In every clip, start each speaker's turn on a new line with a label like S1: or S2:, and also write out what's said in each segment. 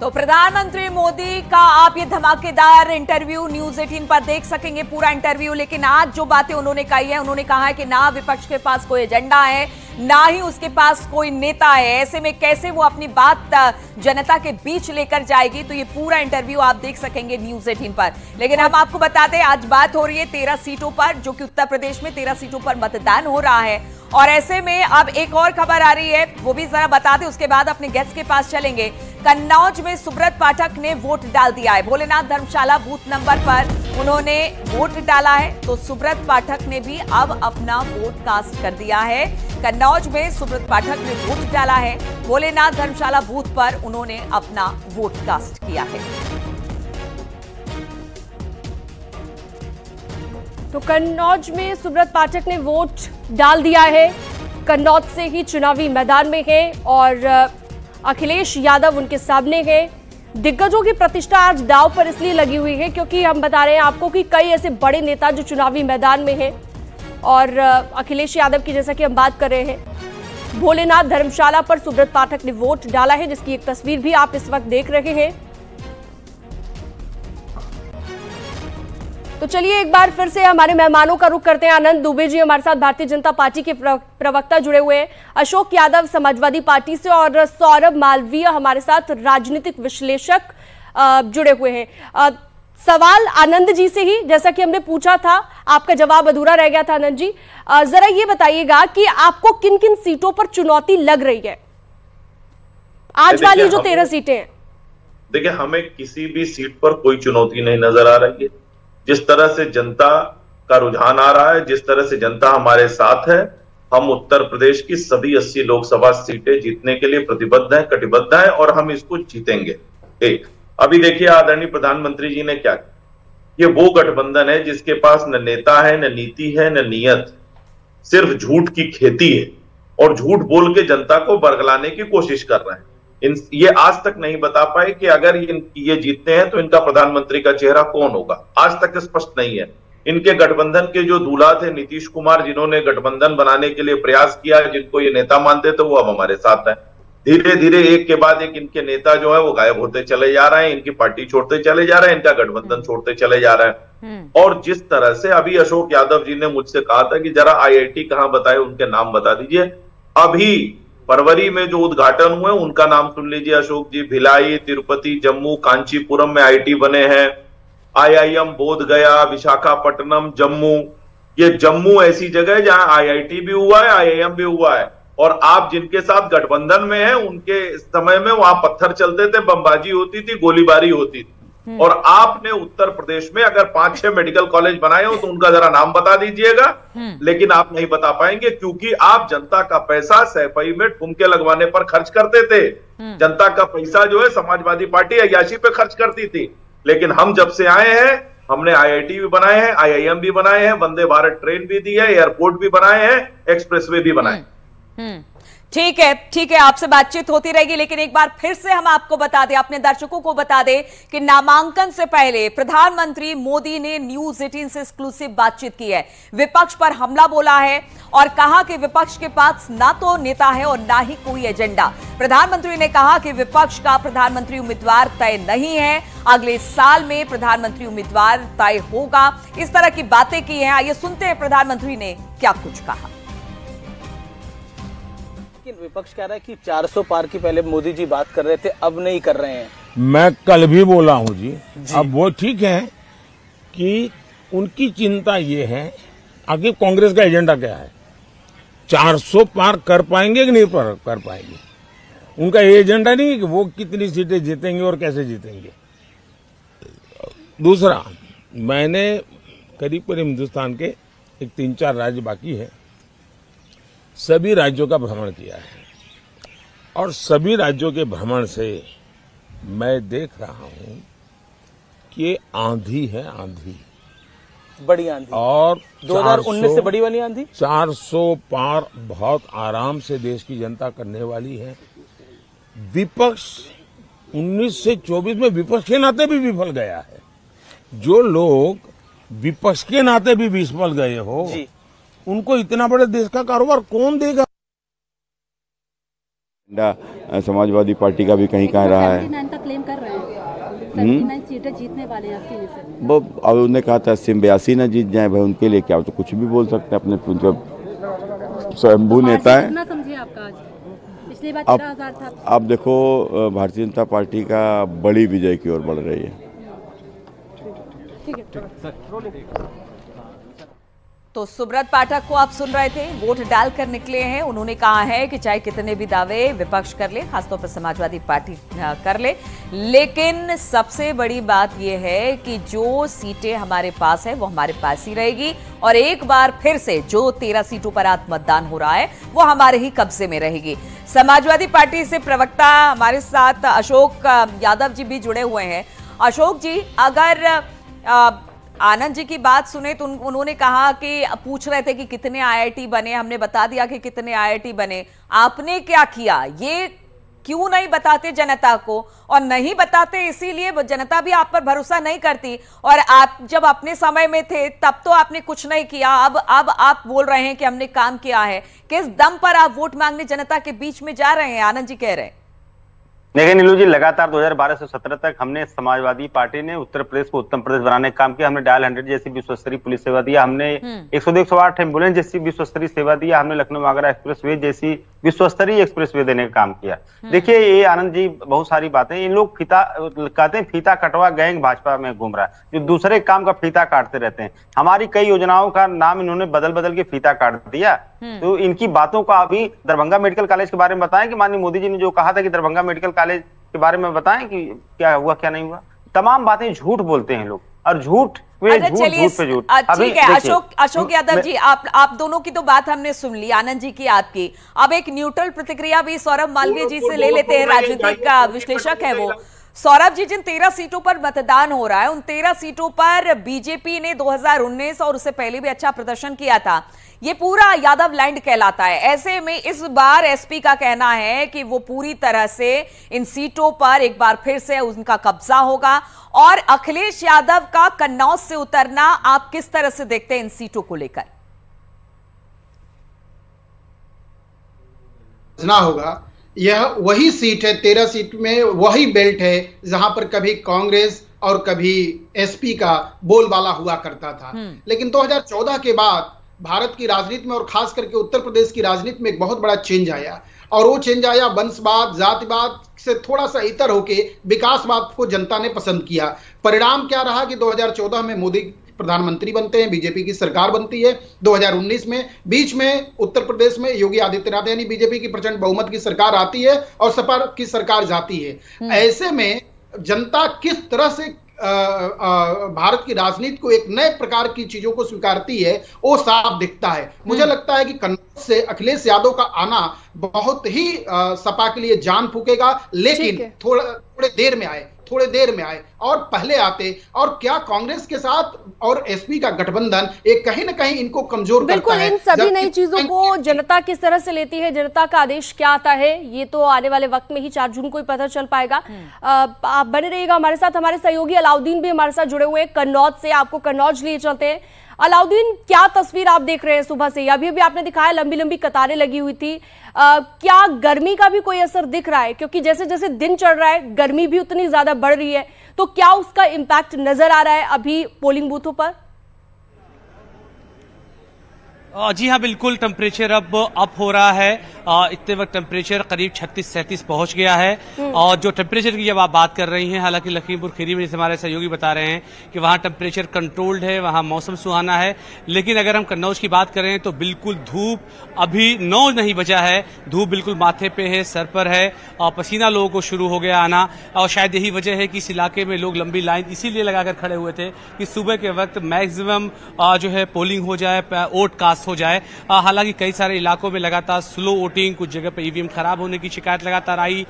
S1: तो प्रधानमंत्री मोदी का आप ये धमाकेदार इंटरव्यू न्यूज 18 पर देख सकेंगे, पूरा इंटरव्यू। लेकिन आज जो बातें उन्होंने कही है, उन्होंने कहा है कि ना विपक्ष के पास कोई एजेंडा है, ना ही उसके पास कोई नेता है। ऐसे में कैसे वो अपनी बात जनता के बीच लेकर जाएगी। तो ये पूरा इंटरव्यू आप देख सकेंगे न्यूज 18 पर। लेकिन हम आपको बता दें, आज बात हो रही है 13 सीटों पर, जो कि उत्तर प्रदेश में 13 सीटों पर मतदान हो रहा है। और ऐसे में अब एक और खबर आ रही है, वो भी जरा बता दें, उसके बाद अपने गेस्ट के पास चलेंगे। कन्नौज में सुब्रत पाठक ने वोट डाल दिया है। भोलेनाथ धर्मशाला बूथ नंबर पर उन्होंने वोट डाला है। तो सुब्रत पाठक ने भी अब अपना वोट कास्ट कर दिया है। कन्नौज में सुब्रत पाठक ने वोट डाला है। भोलेनाथ धर्मशाला बूथ पर उन्होंने अपना वोट कास्ट किया है।
S2: तो कन्नौज में सुब्रत पाठक ने वोट डाल दिया है। कन्नौज से ही चुनावी मैदान में है और अखिलेश यादव उनके सामने है। दिग्गजों की प्रतिष्ठा आज दांव पर इसलिए लगी हुई है क्योंकि हम बता रहे हैं आपको कि कई ऐसे बड़े नेता जो चुनावी मैदान में हैं और अखिलेश यादव की जैसा कि हम बात कर रहे हैं, भोलेनाथ धर्मशाला पर सुब्रत पाठक ने वोट डाला है, जिसकी एक तस्वीर भी आप इस वक्त देख रहे हैं। तो चलिए एक बार फिर से हमारे मेहमानों का रुख करते हैं। आनंद दुबे जी हमारे साथ भारतीय जनता पार्टी के प्रवक्ता जुड़े हुए हैं, अशोक यादव समाजवादी पार्टी से, और सौरभ मालवीय हमारे साथ राजनीतिक विश्लेषक जुड़े हुए हैं। सवाल आनंद जी से ही, जैसा कि हमने पूछा था, आपका जवाब अधूरा रह गया था। आनंद जी, जरा ये बताइएगा कि आपको किन किन सीटों पर चुनौती लग रही है आज वाली जो 13 सीटें हैं?
S3: देखिए, हमें किसी भी सीट पर कोई चुनौती नहीं नजर आ रही है। जिस तरह से जनता का रुझान आ रहा है, जिस तरह से जनता हमारे साथ है, हम उत्तर प्रदेश की सभी 80 लोकसभा सीटें जीतने के लिए प्रतिबद्ध हैं, कटिबद्ध हैं और हम इसको जीतेंगे। एक अभी देखिए आदरणीय प्रधानमंत्री जी ने क्या किया। ये वो गठबंधन है जिसके पास न नेता है, न नीति है, न नीयत, सिर्फ झूठ की खेती है और झूठ बोल के जनता को बरगलाने की कोशिश कर रहे हैं। ये आज तक नहीं बता पाए कि अगर ये जीतते हैं तो इनका प्रधानमंत्री का चेहरा कौन होगा। आज तक स्पष्ट नहीं है। इनके गठबंधन के जो दूल्हा थे नीतीश कुमार, जिन्होंने गठबंधन बनाने के लिए प्रयास किया, जिनको ये नेता मानते थे, वो अब हमारे साथ हैं। धीरे धीरे एक के बाद एक इनके नेता जो है वो गायब होते चले जा रहे हैं, इनकी पार्टी छोड़ते चले जा रहे हैं, इनका गठबंधन छोड़ते चले जा रहे हैं। और जिस तरह से अभी अशोक यादव जी ने मुझसे कहा था कि जरा IIT कहां बताए, उनके नाम बता दीजिए। अभी फरवरी में जो उद्घाटन हुए उनका नाम सुन लीजिए अशोक जी। भिलाई, तिरुपति, जम्मू, कांचीपुरम में IIT बने हैं। IIM बोध गया, विशाखापट्टनम, जम्मू। ये जम्मू ऐसी जगह है जहां IIT भी हुआ है, IIM भी हुआ है। और आप जिनके साथ गठबंधन में हैं, उनके समय में वहां पत्थर चलते थे, बमबाजी होती थी, गोलीबारी होती थी। और आपने उत्तर प्रदेश में अगर 5-6 मेडिकल कॉलेज बनाए हो तो उनका जरा नाम बता दीजिएगा। लेकिन आप नहीं बता पाएंगे क्योंकि आप जनता का पैसा सैफई में ठुमके लगवाने पर खर्च करते थे। जनता का पैसा जो है समाजवादी पार्टी अय्याशी पे खर्च करती थी। लेकिन हम जब से आए हैं, हमने IIT भी बनाए हैं, IIM भी बनाए हैं, वंदे भारत ट्रेन भी दी है, एयरपोर्ट भी बनाए हैं, एक्सप्रेसवे भी बनाए।
S1: ठीक है, आपसे बातचीत होती रहेगी। लेकिन एक बार फिर से हम आपको बता दें, अपने दर्शकों को बता दें कि नामांकन से पहले प्रधानमंत्री मोदी ने न्यूज 18 से एक्सक्लूसिव बातचीत की है। विपक्ष पर हमला बोला है और कहा कि विपक्ष के पास ना तो नेता है और ना ही कोई एजेंडा। प्रधानमंत्री ने कहा कि विपक्ष का प्रधानमंत्री उम्मीदवार तय नहीं है, अगले साल में प्रधानमंत्री उम्मीदवार तय होगा। इस तरह की बातें की हैं। आइए सुनते हैं प्रधानमंत्री ने क्या कुछ कहा।
S4: विपक्ष कह रहा है कि 400 पार की पहले मोदी जी बात कर रहे थे, अब नहीं कर रहे हैं।
S5: मैं कल भी बोला हूं जी। अब वो ठीक है कि उनकी चिंता ये है, आगे कांग्रेस का एजेंडा क्या है, 400 पार कर पाएंगे कि नहीं कर पाएंगे। उनका एजेंडा नहीं है कि वो कितनी सीटें जीतेंगे और कैसे जीतेंगे। दूसरा, मैंने करीब हिंदुस्तान के एक 3-4 राज्य बाकी है, सभी राज्यों का भ्रमण किया है और सभी राज्यों के भ्रमण से मैं देख रहा हूं कि आंधी है, आंधी,
S4: बड़ी आंधी।
S5: और
S4: 2019 से बड़ी वाली आंधी
S5: 400 पार बहुत आराम से देश की जनता करने वाली है। विपक्ष 19 से 24 में विपक्ष के नाते भी विफल गया है। जो लोग विपक्ष के नाते भी विफल गए हो उनको इतना बड़े देश का कारोबार कौन देगा?
S6: अड्डा समाजवादी पार्टी का भी कहीं कह रहा है।
S7: 79 का क्लेम कर रहे हैं, 79 सीटें जीतने वाले हैं 80 में से।
S6: वो अब उन्होंने कहा था 80-82 ना जीत जाए भाई, उनके लिए क्या, तो कुछ भी बोल सकते हैं, अपने स्वयंभू नेता है।
S7: कितना समझे आपका आज? पिछली बार 13,000 था।
S6: अब देखो भारतीय जनता पार्टी का बड़ी विजय की ओर बढ़ रही है।
S1: तो सुब्रत पाठक को आप सुन रहे थे, वोट डालकर निकले हैं। उन्होंने कहा है कि चाहे कितने भी दावे विपक्ष कर ले, खासतौर पर समाजवादी पार्टी कर ले, लेकिन सबसे बड़ी बात यह है कि जो सीटें हमारे पास है वो हमारे पास ही रहेगी और एक बार फिर से जो 13 सीटों पर आज मतदान हो रहा है वो हमारे ही कब्जे में रहेगी। समाजवादी पार्टी से प्रवक्ता हमारे साथ अशोक यादव जी भी जुड़े हुए हैं। अशोक जी, अगर आनंद जी की बात सुने तो उन्होंने कहा कि पूछ रहे थे कि कितने आईआईटी बने, हमने बता दिया कि कितने आईआईटी बने, आपने क्या किया, ये क्यों नहीं बताते जनता को? और नहीं बताते इसीलिए जनता भी आप पर भरोसा नहीं करती, और आप जब अपने समय में थे तब तो आपने कुछ नहीं किया, अब आप बोल रहे हैं कि हमने काम किया है। किस दम पर आप वोट मांगने जनता के बीच में जा रहे हैं? आनंद जी कह रहे हैं।
S8: देखिए नीलू जी, लगातार 2012 से 17 तक हमने समाजवादी पार्टी ने उत्तर प्रदेश को उत्तम प्रदेश बनाने का काम किया। हमने डायल 100 जैसी विश्वस्तरीय पुलिस सेवा दिया, हमने 108 एम्बुलेंस जैसी विश्वस्तरीय सेवा दिया, हमने लखनऊ आगरा एक्सप्रेसवे जैसी विश्वस्तरीय एक्सप्रेसवे देने का काम किया। देखिए ये आनंद जी बहुत सारी बातें, इन लोग कहते हैं फीता कटवा गैंग भाजपा में घूम रहा है, जो दूसरे काम का फीता काटते रहते हैं। हमारी कई योजनाओं का नाम इन्होंने बदल बदल के फीता काट दिया। तो इनकी बातों का अभी दरभंगा मेडिकल कॉलेज के बारे में बताएं कि माननीय मोदी जी ने जो कहा था कि दरभंगा मेडिकल कॉलेज के बारे में बताएं कि क्या हुआ क्या नहीं हुआ। तमाम बातें झूठ बोलते हैं लोग, और झूठ पे झूठ, झूठ पे झूठ।
S1: ठीक है अशोक यादव जी, आप दोनों की तो बात हमने सुन ली, आनंद जी की आपकी। अब एक न्यूट्रल प्रतिक्रिया भी सौरभ मालवीय जी से ले लेते हैं, राजनीतिक विश्लेषक है वो। सौरभ जी, जिन 13 सीटों पर मतदान हो रहा है उन 13 सीटों पर बीजेपी ने 2019 और उससे पहले भी अच्छा प्रदर्शन किया था। ये पूरा यादव लैंड कहलाता है। ऐसे में इस बार एसपी का कहना है कि वो पूरी तरह से इन सीटों पर एक बार फिर से उनका कब्जा होगा। और अखिलेश यादव का कन्नौज से उतरना आप किस तरह से देखते हैं इन सीटों को लेकर?
S9: होगा, यह वही सीट है, 13 सीट में वही बेल्ट है जहां पर कभी कांग्रेस और कभी एसपी का बोलबाला हुआ करता था। लेकिन 2014 के बाद भारत की राजनीति में और खास करके उत्तर प्रदेश की राजनीति में एक बहुत बड़ा चेंज आया, और वो चेंज आया वंशवाद जातिवाद से थोड़ा सा इतर होके विकासवाद को जनता ने पसंद किया। परिणाम क्या रहा कि 2014 में मोदी प्रधानमंत्री बनते हैं, बीजेपी की सरकार बनती है। 2019 में बीच में उत्तर प्रदेश में योगी आदित्यनाथ यानी बीजेपी की प्रचंड बहुमत की सरकार आती है और सपा की सरकार जाती है। ऐसे में जनता किस तरह से भारत की राजनीति को एक नए प्रकार की चीजों को स्वीकारती है वो साफ दिखता है। मुझे लगता है कि कन्नौज से अखिलेश यादव का आना बहुत ही सपा के लिए जान फूकेगा, लेकिन थोड़े देर में आए और पहले आते, और क्या कांग्रेस के साथ और एसपी का गठबंधन एक कहीं ना कहीं इनको कमजोर करता है।
S2: इन सभी नई चीजों को जनता किस तरह से लेती है, जनता का आदेश क्या आता है, ये तो आने वाले वक्त में ही 4 जून को ही पता चल पाएगा। आप बने रहिएगा हमारे साथ। हमारे सहयोगी अलाउद्दीन भी हमारे साथ जुड़े हुए हैं कन्नौज से, आपको कन्नौज लिए चलते हैं। अलाउद्दीन, क्या तस्वीर आप देख रहे हैं सुबह से? अभी भी आपने दिखाया लंबी लंबी कतारें लगी हुई थी। क्या गर्मी का भी कोई असर दिख रहा है? क्योंकि जैसे जैसे दिन चढ़ रहा है गर्मी भी उतनी ज्यादा बढ़ रही है, तो क्या उसका इम्पैक्ट नजर आ रहा है अभी पोलिंग बूथों पर?
S10: जी हाँ, बिल्कुल टेम्परेचर अब अप हो रहा है। इतने वक्त टेम्परेचर करीब 36-37 पहुंच गया है। और जो टेम्परेचर की जब आप बात कर रही हैं, हालांकि लखीमपुर खीरी में जैसे हमारे सहयोगी बता रहे हैं कि वहां टेम्परेचर कंट्रोल्ड है, वहां मौसम सुहाना है। लेकिन अगर हम कन्नौज की बात करें तो बिल्कुल धूप अभी 9 नहीं बजा है, धूप बिल्कुल माथे पे है, सर पर है, और पसीना लोगों को शुरू हो गया आना। और शायद यही वजह है कि इस इलाके में लोग लंबी लाइन इसीलिए लगाकर खड़े हुए थे कि सुबह के वक्त मैक्सिमम जो है पोलिंग हो जाए, वोट कास्ट हो जाए। हालांकि कई सारे इलाकों में लगातार स्लो वोटिंग, कुछ जगह पर ईवीएम खराब होने की शिकायत लगातार आई,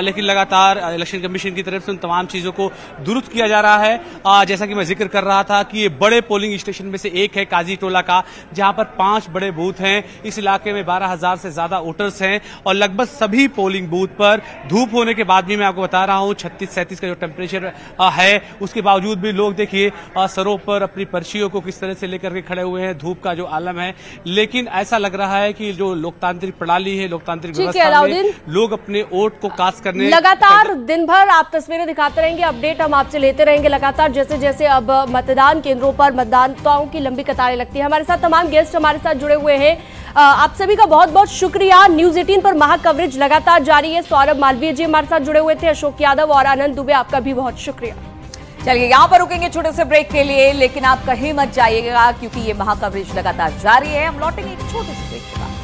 S10: लेकिन लगातार इलेक्शन कमीशन की तरफ से उन तमाम चीजों को दुरुस्त किया जा रहा है। जैसा कि मैं जिक्र कर रहा था कि ये बड़े पोलिंग स्टेशन में से एक है काजी टोला का, जहां पर 5 बड़े बूथ हैं। इस इलाके में 12,000 से ज्यादा वोटर्स हैं और लगभग सभी पोलिंग बूथ पर धूप होने के बाद भी मैं आपको बता रहा हूं 36-37 का जो टेम्परेचर है, उसके बावजूद भी लोग देखिए सरों पर अपनी पर्चियों को किस तरह से लेकर के खड़े हुए हैं, धूप का जो आलम है। लेकिन ऐसा लग रहा है कि जो लोकतांत्रिक प्रणाली जारी है लोकतांत्रिक
S2: ठीक है
S10: व्यवस्था
S2: अलाउद्दीन,
S10: में लोग अपने वोट को कास्ट करने
S2: लगातार दिन भर आप तस्वीरें दिखाते रहेंगे, अपडेट हम आपसे लेते रहेंगे लगातार, जैसे जैसे अब मतदान केंद्रों पर मतदाताओं की लंबी कतारें लगती है। हमारे साथ तमाम गेस्ट हमारे साथ जुड़े हुए हैं, आप सभी का बहुत बहुत शुक्रिया। न्यूज 18 पर महा कवरेज लगातार जारी है। सौरभ मालवीय जी हमारे साथ जुड़े हुए थे, अशोक यादव और आनंद दुबे, आपका भी बहुत शुक्रिया।
S1: चलिए यहाँ पर रुकेंगे छोटे से ब्रेक के लिए, लेकिन आप कहीं मत जाइएगा क्योंकि ये महा कवरेज लगातार जारी है। हम लौटेंगे एक छोटे से ब्रेक के बाद।